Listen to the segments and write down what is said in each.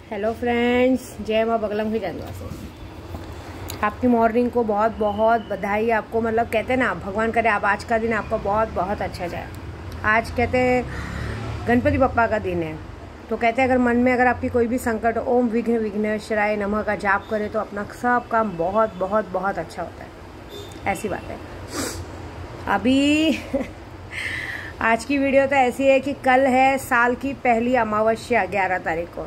Hello friends, जय माँ बगलम की जानवा से आपकी मॉर्निंग को बहुत बहुत बधाई। आपको मतलब कहते हैं ना, भगवान करे आप आज का दिन आपका बहुत बहुत अच्छा जाए। आज कहते हैं गणपति बप्पा का दिन है, तो कहते हैं अगर मन में अगर आपकी कोई भी संकट, ओम विघ्न विघ्नेश्वराय नमः का जाप करे तो अपना सब काम बहुत बहुत बहुत अच्छा होता है। ऐसी बात है। अभी आज की वीडियो तो ऐसी है कि कल है साल की पहली अमावस्या 11 तारीख को,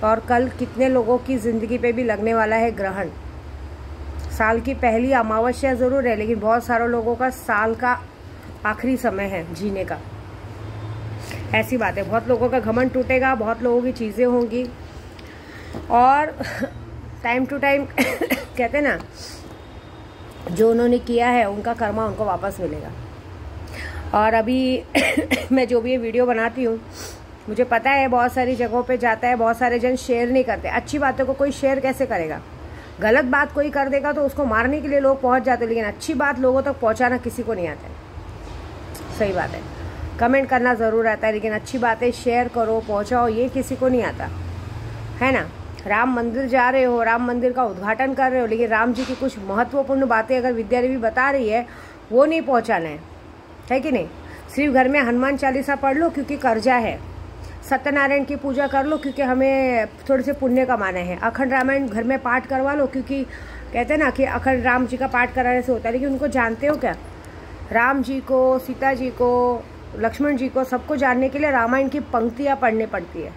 और कल कितने लोगों की ज़िंदगी पे भी लगने वाला है ग्रहण। साल की पहली अमावस्या ज़रूर है, लेकिन बहुत सारे लोगों का साल का आखिरी समय है जीने का। ऐसी बात है। बहुत लोगों का घमंड टूटेगा, बहुत लोगों की चीज़ें होंगी, और टाइम टू टाइम कहते हैं ना, जो उन्होंने किया है उनका कर्मा उनको वापस मिलेगा। और अभी मैं जो भी ये वीडियो बनाती हूँ, मुझे पता है बहुत सारी जगहों पे जाता है, बहुत सारे जन शेयर नहीं करते। अच्छी बातों को कोई शेयर कैसे करेगा? गलत बात कोई कर देगा तो उसको मारने के लिए लोग पहुंच जाते हैं, लेकिन अच्छी बात लोगों तक पहुंचाना किसी को नहीं आता है। सही बात है। कमेंट करना ज़रूर आता है, लेकिन अच्छी बातें शेयर करो, पहुंचाओ, ये किसी को नहीं आता है ना। राम मंदिर जा रहे हो, राम मंदिर का उद्घाटन कर रहे हो, लेकिन राम जी की कुछ महत्वपूर्ण बातें अगर विद्या देवी बता रही है वो नहीं पहुँचाना है कि नहीं। सिर्फ घर में हनुमान चालीसा पढ़ लो क्योंकि कर्जा है, सत्यनारायण की पूजा कर लो क्योंकि हमें थोड़े से पुण्य कमाना है, अखंड रामायण घर में पाठ करवा लो क्योंकि कहते हैं ना कि अखंड राम जी का पाठ कराने से होता है। लेकिन उनको जानते हो क्या? राम जी को, सीता जी को, लक्ष्मण जी को, सबको जानने के लिए रामायण की पंक्तियाँ पढ़नी पड़ती है।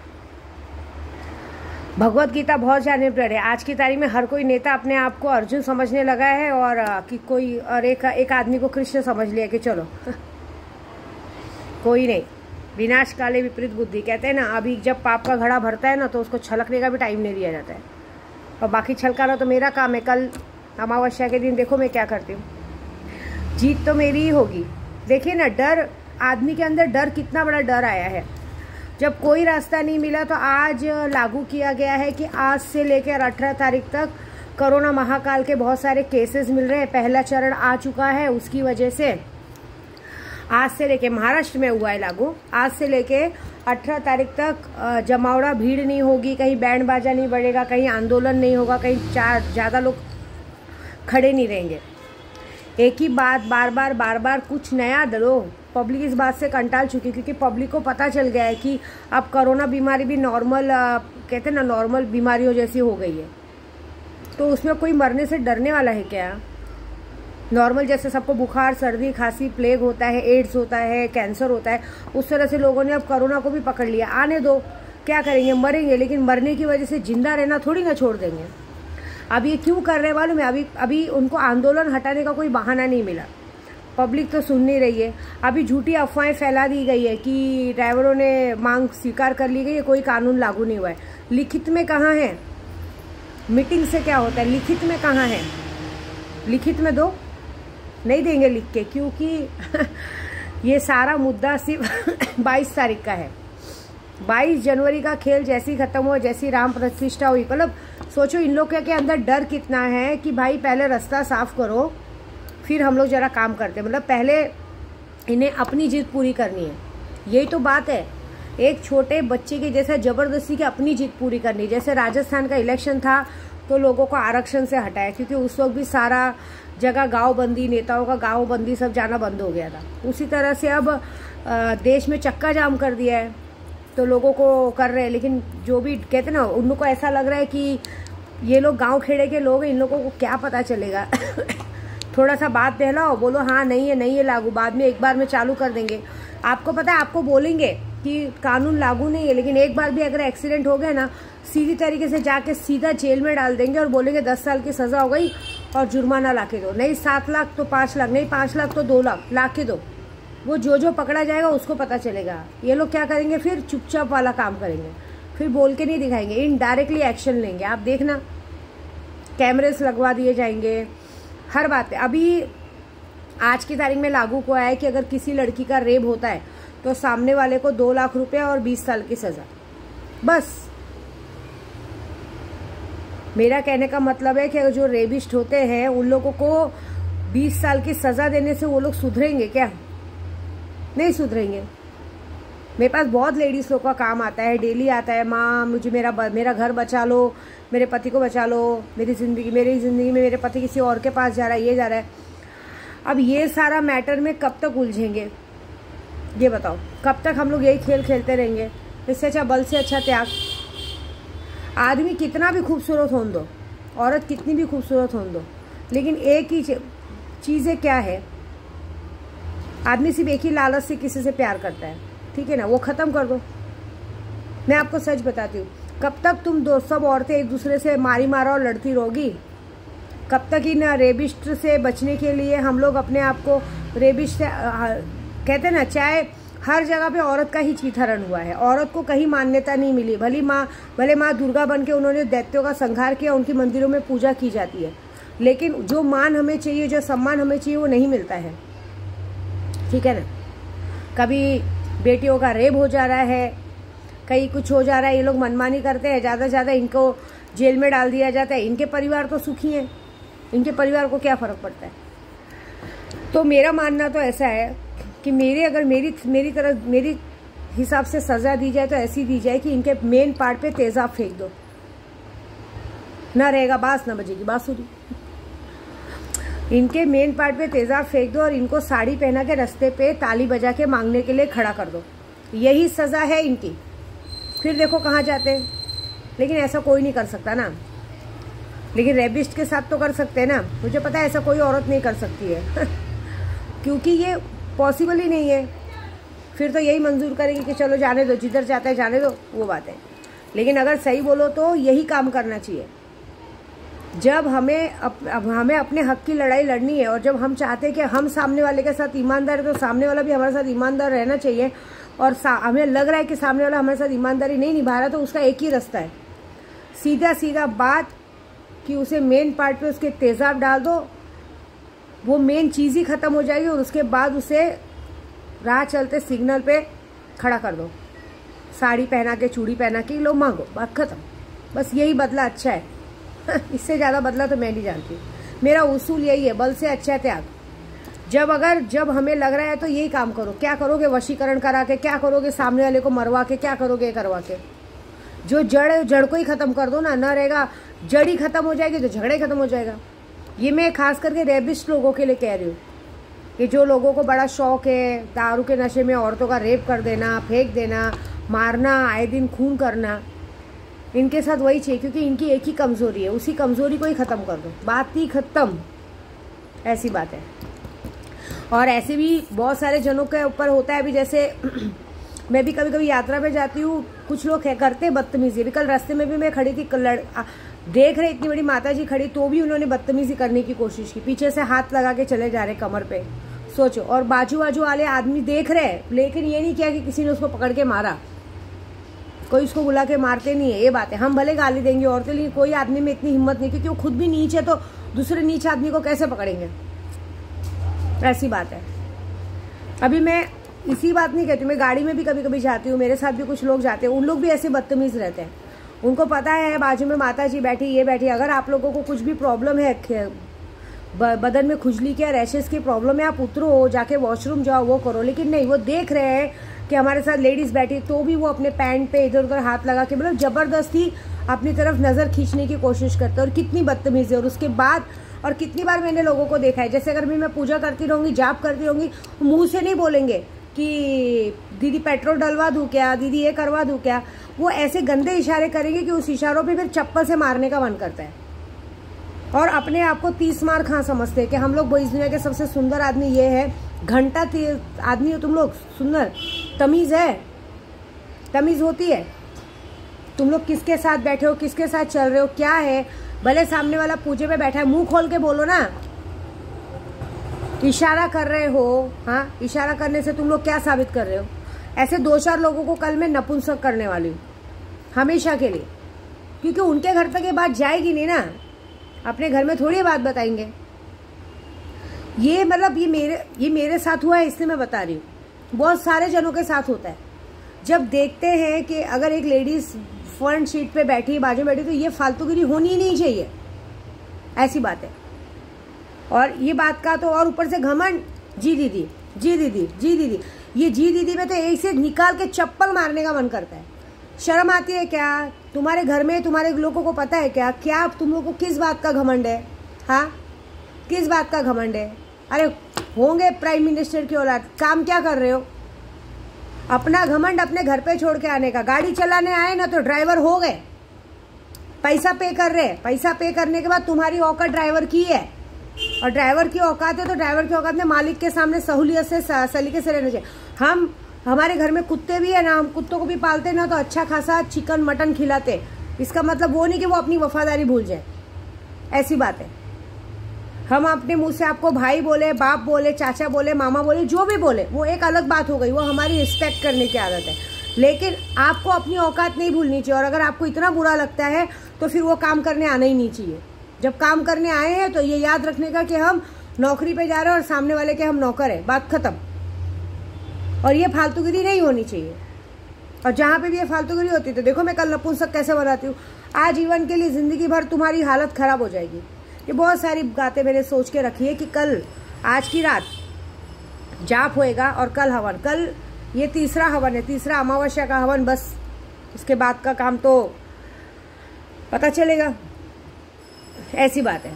भगवत गीता बहुत जानने पर है। आज की तारीख में हर कोई नेता अपने आप को अर्जुन समझने लगा है, और कि कोई और एक आदमी को कृष्ण समझ लिया कि चलो कोई नहीं। विनाश काले विपरीत बुद्धि कहते हैं ना। अभी जब पाप का घड़ा भरता है ना, तो उसको छलकने का भी टाइम नहीं दिया जाता है, और बाकी छलकाना तो मेरा काम है। कल अमावस्या के दिन देखो मैं क्या करती हूँ, जीत तो मेरी ही होगी। देखिए ना, डर, आदमी के अंदर डर, कितना बड़ा डर आया है। जब कोई रास्ता नहीं मिला तो आज लागू किया गया है कि आज से लेकर 18 तारीख तक कोरोना महाकाल के बहुत सारे केसेस मिल रहे हैं। पहला चरण आ चुका है, उसकी वजह से आज से लेके महाराष्ट्र में हुआ है लागू। आज से लेके 18 तारीख तक जमावड़ा भीड़ नहीं होगी, कहीं बैंड बाजा नहीं बढ़ेगा, कहीं आंदोलन नहीं होगा, कहीं ज़्यादा लोग खड़े नहीं रहेंगे। एक ही बात बार बार कुछ नया दो। पब्लिक इस बात से कंटाल चुकी है, क्योंकि पब्लिक को पता चल गया है कि अब कोरोना बीमारी भी नॉर्मल, कहते हैं ना, नॉर्मल बीमारियों जैसी हो गई है। तो उसमें कोई मरने से डरने वाला है क्या? नॉर्मल जैसे सबको बुखार, सर्दी, खांसी, प्लेग होता है, एड्स होता है, कैंसर होता है, उस तरह से लोगों ने अब कोरोना को भी पकड़ लिया। आने दो, क्या करेंगे? मरेंगे, लेकिन मरने की वजह से जिंदा रहना थोड़ी ना छोड़ देंगे। अब ये क्यों कर रहे मालूम है? अभी उनको आंदोलन हटाने का कोई बहाना नहीं मिला। पब्लिक तो सुन नहीं रही है। अभी झूठी अफवाहें फैला दी गई है कि ड्राइवरों ने मांग स्वीकार कर ली गई है, कोई कानून लागू नहीं हुआ है। लिखित में कहाँ है? मीटिंग से क्या होता है? लिखित में कहाँ है? लिखित में दो, नहीं देंगे लिख के, क्योंकि ये सारा मुद्दा सिर्फ 22 तारीख का है। 22 जनवरी का खेल जैसी खत्म हो, जैसी राम प्रतिष्ठा हुई, मतलब सोचो इन लोगों के अंदर डर कितना है कि भाई पहले रास्ता साफ करो, फिर हम लोग जरा काम करते। मतलब पहले इन्हें अपनी जीत पूरी करनी है। यही तो बात है। एक छोटे बच्चे के जैसा जबरदस्ती की अपनी जीत पूरी करनी। जैसे राजस्थान का इलेक्शन था तो लोगों को आरक्षण से हटाया, क्योंकि उस वक्त भी सारा जगह गांव बंदी, नेताओं का गांव बंदी, सब जाना बंद हो गया था। उसी तरह से अब देश में चक्का जाम कर दिया है, तो लोगों को कर रहे हैं। लेकिन जो भी कहते ना, उन लोगों को ऐसा लग रहा है कि ये लोग गांव खेड़े के लोग हैं, इन लोगों को क्या पता चलेगा। थोड़ा सा बात बहलाओ, बोलो हाँ नहीं है लागू, बाद में एक बार में चालू कर देंगे। आपको पता है, आपको बोलेंगे कि कानून लागू नहीं है, लेकिन एक बार भी अगर एक्सीडेंट हो गया ना, सीधी तरीके से जाके सीधा जेल में डाल देंगे और बोलेंगे 10 साल की सजा हो गई और जुर्माना ला के दो। नहीं 7 लाख तो 5 लाख, नहीं 5 लाख तो 2 लाख ला के दो। वो जो पकड़ा जाएगा उसको पता चलेगा। ये लोग क्या करेंगे? फिर चुपचाप वाला काम करेंगे, फिर बोल के नहीं दिखाएंगे, इनडायरेक्टली एक्शन लेंगे। आप देखना, कैमरेस लगवा दिए जाएंगे, हर बात है। अभी आज की तारीख में लागू हुआ है कि अगर किसी लड़की का रेप होता है तो सामने वाले को 2 लाख रुपए और 20 साल की सजा। बस मेरा कहने का मतलब है कि अगर जो रेपिस्ट होते हैं उन लोगों को 20 साल की सजा देने से वो लोग सुधरेंगे क्या? नहीं सुधरेंगे। मेरे पास बहुत लेडीज़ लोग का काम आता है, डेली आता है, माँ मुझे मेरा घर बचा लो, मेरे पति को बचा लो, मेरी ज़िंदगी में मेरे पति किसी और के पास जा रहा है, ये जा रहा है। अब ये सारा मैटर में कब तक उलझेंगे ये बताओ? कब तक हम लोग यही खेल खेलते रहेंगे? इससे अच्छा बल से अच्छा त्याग। आदमी कितना भी खूबसूरत होने दो, औरत कितनी भी खूबसूरत होने दो, लेकिन एक ही चीज़ है, क्या है? आदमी सिर्फ एक ही लालच से किसी से प्यार करता है, ठीक है ना? वो ख़त्म कर दो। मैं आपको सच बताती हूँ, कब तक तुम सब औरतें एक दूसरे से मारी मारा और लड़ती रहोगी? कब तक इन रेबिस्ट से बचने के लिए हम लोग अपने आप को रेबिस्ट से कहते हैं ना, चाहे हर जगह पे औरत का ही चीथारण हुआ है, औरत को कहीं मान्यता नहीं मिली। भले माँ दुर्गा बन के उन्होंने दैत्यों का संहार किया, उनकी मंदिरों में पूजा की जाती है, लेकिन जो मान हमें चाहिए, जो सम्मान हमें चाहिए, वो नहीं मिलता है, ठीक है ना? कभी बेटियों का रेप हो जा रहा है, कहीं कुछ हो जा रहा है, ये लोग मनमानी करते हैं, ज़्यादा से ज़्यादा इनको जेल में डाल दिया जाता है। इनके परिवार तो सुखी हैं, इनके परिवार को क्या फ़र्क पड़ता है? तो मेरा मानना तो ऐसा है कि मेरी हिसाब से सज़ा दी जाए तो ऐसी दी जाए कि इनके मेन पार्ट पे तेज़ाब फेंक दो, ना रहेगा बांस ना बजेगी बांसुरी। इनके मेन पार्ट पे तेज़ाब फेंक दो और इनको साड़ी पहना के रास्ते पे ताली बजा के मांगने के लिए खड़ा कर दो, यही सज़ा है इनकी। फिर देखो कहाँ जाते हैं। लेकिन ऐसा कोई नहीं कर सकता ना, लेकिन रेबिस्ट के साथ तो कर सकते हैं ना। मुझे पता है ऐसा कोई औरत नहीं कर सकती है क्योंकि ये पॉसिबल ही नहीं है। फिर तो यही मंजूर करेंगे कि चलो जाने दो, जिधर जाता है जाने दो, वो बात है। लेकिन अगर सही बोलो तो यही काम करना चाहिए। जब हमें अपने हक की लड़ाई लड़नी है और जब हम चाहते हैं कि हम सामने वाले के साथ ईमानदार है, तो सामने वाला भी हमारे साथ ईमानदार रहना चाहिए। और हमें लग रहा है कि सामने वाला हमारे साथ ईमानदारी नहीं निभा रहा, तो उसका एक ही रास्ता है, सीधा बात, कि उसे मेन पार्ट पे उसके तेज़ाब डाल दो, वो मेन चीज़ ही ख़त्म हो जाएगी और उसके बाद उसे राह चलते सिग्नल पे खड़ा कर दो, साड़ी पहना के, चूड़ी पहना के, लो मांगो, बात ख़त्म। बस यही बदला अच्छा है इससे ज़्यादा बदला तो मैं नहीं जानती। मेरा उसूल यही है, बल से अच्छा त्याग। जब हमें लग रहा है तो यही काम करो। क्या करोगे? वशीकरण करा के, क्या करोगे? सामने वाले को मरवा के, क्या करोगे? करवा के जो जड़ को ही ख़त्म कर दो ना, रहेगा, जड़ ही ख़त्म हो जाएगी तो झगड़ा ही ख़त्म हो जाएगा। ये मैं खास करके रेबिस्ट लोगों के लिए कह रही हूँ कि जो लोगों को बड़ा शौक है दारू के नशे में औरतों का रेप कर देना, फेंक देना, मारना, आए दिन खून करना, इनके साथ वही चाहिए, क्योंकि इनकी एक ही कमज़ोरी है, उसी कमज़ोरी को ही ख़त्म कर दो, बात ही ख़त्म। ऐसी बात है। और ऐसे भी बहुत सारे जनों के ऊपर होता है। अभी जैसे मैं भी कभी कभी यात्रा पे जाती हूँ, कुछ लोग करते हैं बदतमीजी। अभी कल रास्ते में भी मैं खड़ी थी, देख रहे इतनी बड़ी माता जी खड़ी, तो भी उन्होंने बदतमीजी करने की कोशिश की, पीछे से हाथ लगा के चले जा रहे कमर पे, सोचो। और बाजू वाले आदमी देख रहे हैं, लेकिन ये नहीं किया कि किसी ने उसको पकड़ के मारा, कोई उसको बुला के मारते नहीं है। ये बात है। हम भले गाली देंगे औरतें, लेकिन कोई आदमी में इतनी हिम्मत नहीं, क्योंकि वो खुद भी नीच है, तो दूसरे नीच आदमी को कैसे पकड़ेंगे? ऐसी बात है। अभी मैं इसी बात नहीं कहती, मैं गाड़ी में भी कभी कभी जाती हूँ, मेरे साथ भी कुछ लोग जाते हैं, उन लोग भी ऐसे बदतमीज रहते हैं। उनको पता है बाजू में माता जी बैठी, ये बैठी, अगर आप लोगों को कुछ भी प्रॉब्लम है, बदन में खुजली की, रैशेस की प्रॉब्लम है, आप उतरो, जाके वॉशरूम जाओ, वो करो। लेकिन नहीं, वो देख रहे हैं कि हमारे साथ लेडीज़ बैठी, तो भी वो अपने पैंट पे इधर उधर हाथ लगा के, मतलब ज़बरदस्ती अपनी तरफ नज़र खींचने की कोशिश करते हैं। और कितनी बदतमीज़ी है। और उसके बाद और कितनी बार मैंने लोगों को देखा है, जैसे अगर मैं पूजा करती रहूँगी, जाप करती रहूँगी, मुँह से नहीं बोलेंगे कि दीदी पेट्रोल डलवा दूँ क्या, दीदी ये करवा दूँ क्या। वो ऐसे गंदे इशारे करेंगे कि उस इशारों पे फिर चप्पल से मारने का मन करता है। और अपने आप को 30 मार खां समझते हैं कि हम लोग इस दुनिया के सबसे सुंदर आदमी ये है। घंटा आदमी हो तुम लोग, सुंदर, तमीज़ है, तमीज़ होती है। तुम लोग किसके साथ बैठे हो, किसके साथ चल रहे हो, क्या है। भले सामने वाला पूजे पे बैठा है, मुंह खोल के बोलो ना। इशारा कर रहे हो, हाँ, इशारा करने से तुम लोग क्या साबित कर रहे हो। ऐसे 2-4 लोगों को कल मैं नपुंसक करने वाली हूँ, हमेशा के लिए, क्योंकि उनके घर तक ये बात जाएगी नहीं ना, अपने घर में थोड़ी बात बताएंगे। ये मतलब ये मेरे साथ हुआ है, इसलिए मैं बता रही हूँ। बहुत सारे जनों के साथ होता है। जब देखते हैं कि अगर एक लेडीज फ्रंट सीट पे बैठी, बाजू में बैठी, तो ये फालतूगिरी होनी ही नहीं चाहिए, ऐसी बात है। और ये बात का तो और ऊपर से घमंड, जी दीदी, जी दीदी, जी दीदी। ये जी दीदी में तो एक से निकाल के चप्पल मारने का मन करता है। शर्म आती है क्या? तुम्हारे घर में तुम्हारे लोगों को पता है क्या तुम लोगों को किस बात का घमंड है? हाँ, किस बात का घमंड है? अरे होंगे प्राइम मिनिस्टर की औलाद, काम क्या कर रहे हो? अपना घमंड अपने घर पे छोड़ के आने का। गाड़ी चलाने आए ना तो ड्राइवर हो गए, पैसा पे कर रहे, पैसा पे करने के बाद तुम्हारी औकात ड्राइवर की है, और ड्राइवर की औकात है तो ड्राइवर की औकात में मालिक के सामने सहूलियत से सलीके से रहना चाहिए। हमारे घर में कुत्ते भी है ना, हम कुत्तों को भी पालते ना तो अच्छा खासा चिकन मटन खिलाते। इसका मतलब वो नहीं कि वो अपनी वफादारी भूल जाए, ऐसी बात है। हम अपने मुंह से आपको भाई बोले, बाप बोले, चाचा बोले, मामा बोले, जो भी बोले वो एक अलग बात हो गई, वो हमारी रिस्पेक्ट करने की आदत है। लेकिन आपको अपनी औकात नहीं भूलनी चाहिए। और अगर आपको इतना बुरा लगता है तो फिर वो काम करने आना ही नहीं चाहिए। जब काम करने आए हैं तो ये याद रखने का कि हम नौकरी पे जा रहे हैं और सामने वाले के हम नौकर हैं, बात खत्म। और ये फालतूगिरी नहीं होनी चाहिए। और जहाँ पे भी ये फालतूगिरी होती है तो देखो मैं कल नपुंसक कैसे बनाती हूँ। आजीवन के लिए जिंदगी भर तुम्हारी हालत खराब हो जाएगी। ये बहुत सारी बातें मैंने सोच के रखी है कि कल, आज की रात जाप होएगा और कल हवन। कल ये तीसरा हवन है, तीसरा अमावस्या का हवन। बस इसके बाद का काम तो पता चलेगा, ऐसी बात है।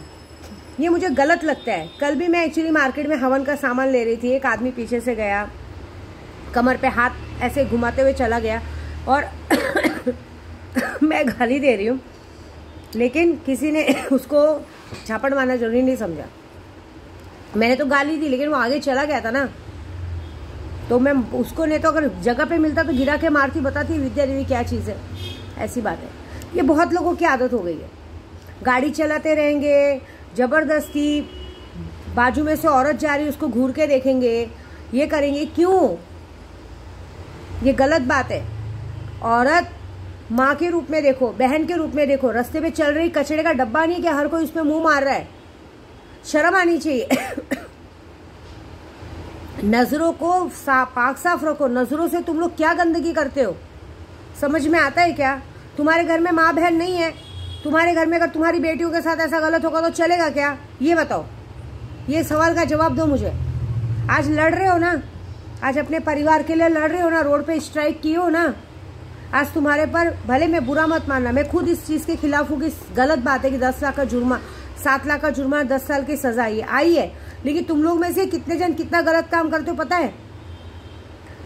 ये मुझे गलत लगता है। कल भी मैं एक्चुअली मार्केट में हवन का सामान ले रही थी, एक आदमी पीछे से गया, कमर पे हाथ ऐसे घुमाते हुए चला गया और मैं गाली दे रही हूँ, लेकिन किसी ने उसको झापड़ मारना जरूरी नहीं समझा। मैंने तो गाली दी, लेकिन वो आगे चला गया था ना, तो मैं उसको नहीं तो अगर जगह पे मिलता तो गिरा के मारती, बताती विद्या देवी क्या चीज़ है। ऐसी बात है। ये बहुत लोगों की आदत हो गई है। गाड़ी चलाते रहेंगे, जबरदस्ती बाजू में से औरत जा रही है उसको घूर के देखेंगे, ये करेंगे। क्यों? ये गलत बात है। औरत माँ के रूप में देखो, बहन के रूप में देखो। रास्ते पे चल रही कचड़े का डब्बा नहीं कि हर कोई उसमें मुंह मार रहा है। शर्म आनी चाहिए। नजरों को पाक साफ रखो। नजरों से तुम लोग क्या गंदगी करते हो, समझ में आता है क्या? तुम्हारे घर में माँ बहन नहीं है, तुम्हारे घर में अगर तुम्हारी बेटियों के साथ ऐसा गलत होगा तो चलेगा क्या? ये बताओ, ये सवाल का जवाब दो मुझे। आज लड़ रहे हो ना, आज अपने परिवार के लिए लड़ रहे हो ना, रोड पे स्ट्राइक किए हो ना, आज तुम्हारे पर, भले मैं बुरा मत मानना, मैं खुद इस चीज़ के खिलाफ हूँ कि गलत बात है कि 10 लाख का जुर्मा, 7 लाख का जुर्मा, 10 साल की सजा आई है। लेकिन तुम लोग में से कितने जन कितना गलत काम करते हो पता है?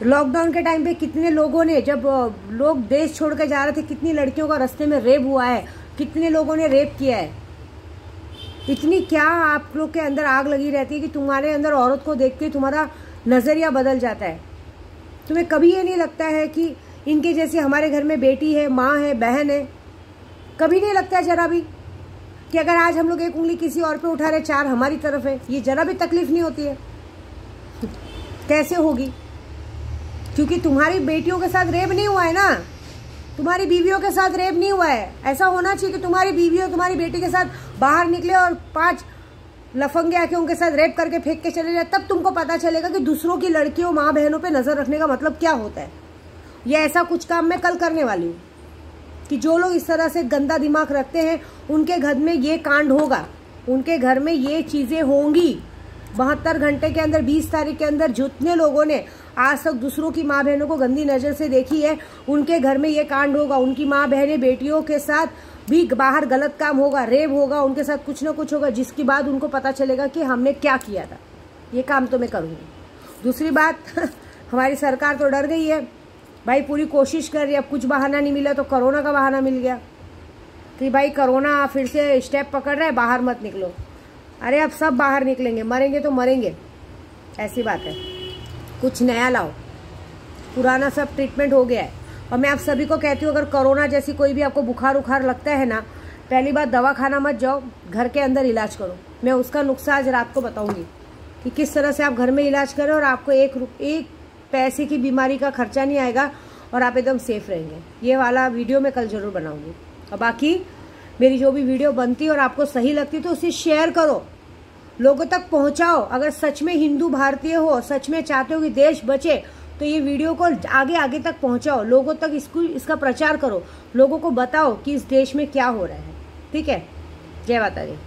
लॉकडाउन के टाइम पे कितने लोगों ने, जब लोग देश छोड़ के जा रहे थे, कितनी लड़कियों का रास्ते में रेप हुआ है, कितने लोगों ने रेप किया है। इतनी क्या आप लोग के अंदर आग लगी रहती है कि तुम्हारे अंदर औरत को देख के तुम्हारा नजरिया बदल जाता है। तुम्हें कभी ये नहीं लगता है कि इनके जैसी हमारे घर में बेटी है, माँ है, बहन है? कभी नहीं लगता है जरा भी कि अगर आज हम लोग एक उंगली किसी और पे उठा रहे, 4 हमारी तरफ है? ये जरा भी तकलीफ नहीं होती है? कैसे होगी? क्योंकि तुम्हारी बेटियों के साथ रेप नहीं हुआ है ना, तुम्हारी बीवियों के साथ रेप नहीं हुआ है। ऐसा होना चाहिए कि तुम्हारी बीवियों तुम्हारी बेटी के साथ बाहर निकले और 5 लफंगे आके उनके साथ रेप करके फेंक के चले जाए, तब तुमको पता चलेगा कि दूसरों की लड़कियों, माँ बहनों पे नजर रखने का मतलब क्या होता है। ये ऐसा कुछ काम मैं कल करने वाली हूँ कि जो लोग इस तरह से गंदा दिमाग रखते हैं उनके घर में ये कांड होगा, उनके घर में ये चीजें होंगी। 72 घंटे के अंदर, 20 तारीख के अंदर जितने लोगों ने आज तक दूसरों की माँ बहनों को गंदी नजर से देखी है, उनके घर में ये कांड होगा। उनकी माँ बहनें, बेटियों के साथ भी बाहर गलत काम होगा, रेप होगा, उनके साथ कुछ ना कुछ होगा, जिसके बाद उनको पता चलेगा कि हमने क्या किया था। ये काम तो मैं करूँगी। दूसरी बात, हमारी सरकार तो डर गई है भाई, पूरी कोशिश कर रही है। अब कुछ बहाना नहीं मिला तो कोरोना का बहाना मिल गया कि भाई कोरोना फिर से स्टेप पकड़ रहा है, बाहर मत निकलो। अरे अब सब बाहर निकलेंगे, मरेंगे तो मरेंगे, ऐसी बात है। कुछ नया लाओ, पुराना सब ट्रीटमेंट हो गया है। और मैं आप सभी को कहती हूँ, अगर कोरोना जैसी कोई भी आपको बुखार उखार लगता है ना, पहली बात दवाखाना मत जाओ, घर के अंदर इलाज करो। मैं उसका नुस्खा आज रात को बताऊंगी कि किस तरह से आप घर में इलाज करें और आपको एक पैसे की बीमारी का खर्चा नहीं आएगा और आप एकदम सेफ रहेंगे। ये वाला वीडियो मैं कल जरूर बनाऊंगी। और बाकी मेरी जो भी वीडियो बनती है और आपको सही लगती है तो उसे शेयर करो, लोगों तक पहुंचाओ। अगर सच में हिंदू भारतीय हो, सच में चाहते हो कि देश बचे, तो ये वीडियो को आगे आगे तक पहुंचाओ, लोगों तक इसका प्रचार करो, लोगों को बताओ कि इस देश में क्या हो रहा है। ठीक है? जय माता दी।